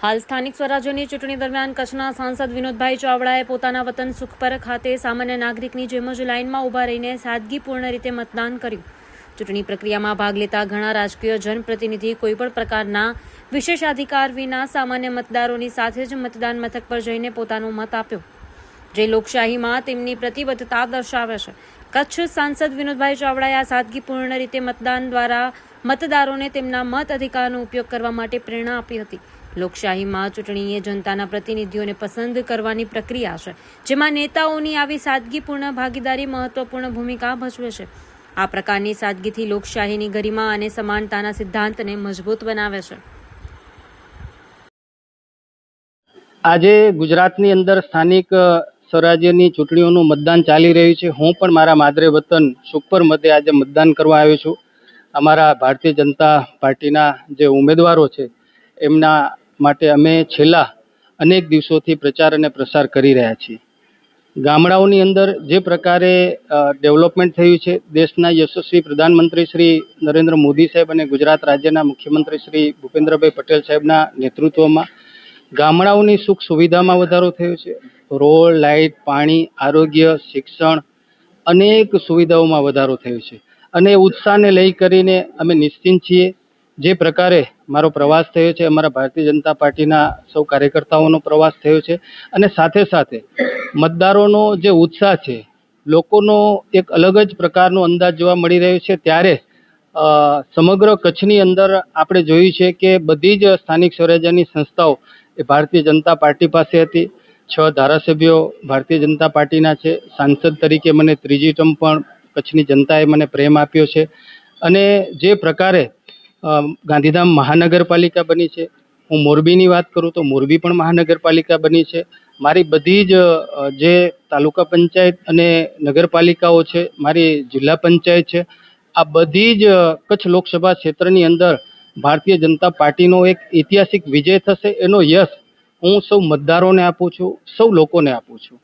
હાલ સ્થાનિક સ્વરાજ્યની ચૂંટણી દરમિયાન કચ્છના સાંસદ વિનોદભાઈ ચાવડાએ પોતાના વતન સુખપર ખાતે સામાન્ય નાગરિકની જેમ જ લાઇનમાં ઊભા રહીને સાદગીપૂર્ણ રીતે મતદાન કર્યું. ચૂંટણી પ્રક્રિયામાં ભાગ લેતા ઘણા રાજકીય જનપ્રતિનિધિ કોઈપણ પ્રકારના વિશેષાધિકાર વિના સામાન્ય મતદારોની સાથે જ મતદાન મથક પર જઈને પોતાનો મત આપ્યો, જે લોકશાહીમાં તેમની પ્રતિબદ્ધતા દર્શાવે છે. કચ્છ સાંસદ વિનોદભાઈ ચાવડાએ આ સાદગીપૂર્ણ રીતે મતદાન દ્વારા મતદારોને તેમના મત અધિકારનો ઉપયોગ કરવા માટે પ્રેરણા આપી હતી. લોકશાહીમાં ચૂંટણી એ જનતાના પ્રતિનિધિઓને પસંદ કરવાની પ્રક્રિયા છે, જેમાં નેતાઓની આવી સાદગીપૂર્ણ ભાગીદારી મહત્વપૂર્ણ ભૂમિકા ભજવે છે. આ પ્રકારની સાદગીથી લોકશાહીની ગરિમા અને સમાનતાના સિદ્ધાંતને મજબૂત બનાવે છે. આજે ગુજરાતની અંદર સ્થાનિક સ્વરાજ્યની ચૂંટણીઓનું મતદાન ચાલી રહ્યું છે. હું પણ મારા માદરે વતન સુખપર મતે આજે મતદાન કરવા આવ્યો છું. અમારા ભારતીય જનતા પાર્ટીના જે ઉમેદવારો છે એમના માટે અમે છેલ્લા અનેક દિવસોથી પ્રચાર અને પ્રસાર કરી રહ્યા છીએ. ગામડાઓની અંદર જે પ્રકારે ડેવલપમેન્ટ થયું છે, દેશના યશસ્વી પ્રધાનમંત્રી શ્રી નરેન્દ્ર મોદી સાહેબ અને ગુજરાત રાજ્યના મુખ્યમંત્રી શ્રી ભૂપેન્દ્રભાઈ પટેલ સાહેબના નેતૃત્વમાં ગામડાઓની સુખ સુવિધામાં વધારો થયો છે. રોડ, લાઇટ, પાણી, આરોગ્ય, શિક્ષણ અનેક સુવિધાઓમાં વધારો થયો છે. અને ઉત્સાહને લઈ કરીને અમે નિશ્ચિંત છીએ. જે પ્રકારે મારો પ્રવાસ થયો છે, અમારા ભારતીય જનતા પાર્ટીના સૌ કાર્યકર્તાઓનો પ્રવાસ થયો છે, અને સાથે સાથે મતદારોનો જે ઉત્સાહ છે, લોકોનો એક અલગ જ પ્રકારનો અંદાજ જોવા મળી રહ્યો છે. ત્યારે સમગ્ર કચ્છની અંદર આપણે જોયું છે કે બધી જ સ્થાનિક સ્વરાજ્યની સંસ્થાઓ એ ભારતીય જનતા પાર્ટી પાસે હતી. 6 ધારાસભ્યો ભારતીય જનતા પાર્ટીના છે. સાંસદ તરીકે મને ત્રીજી ટર્મ પણ કચ્છની જનતાએ મને પ્રેમ આપ્યો છે. અને જે પ્રકારે ગાંધીધામ મહાનગરપાલિકા બની છે, હું મોરબીની વાત કરું તો મોરબી પણ મહાનગરપાલિકા બની છે. મારી બધી જ જે તાલુકા પંચાયત અને નગરપાલિકાઓ છે, મારી જિલ્લા પંચાયત છે, આ બધી જ કચ્છ લોકસભા ક્ષેત્રની અંદર ભારતીય જનતા પાર્ટીનો એક ઐતિહાસિક વિજય થશે. એનો યશ હું સૌ મતદારોને આપું છું, સૌ લોકોને આપું છું.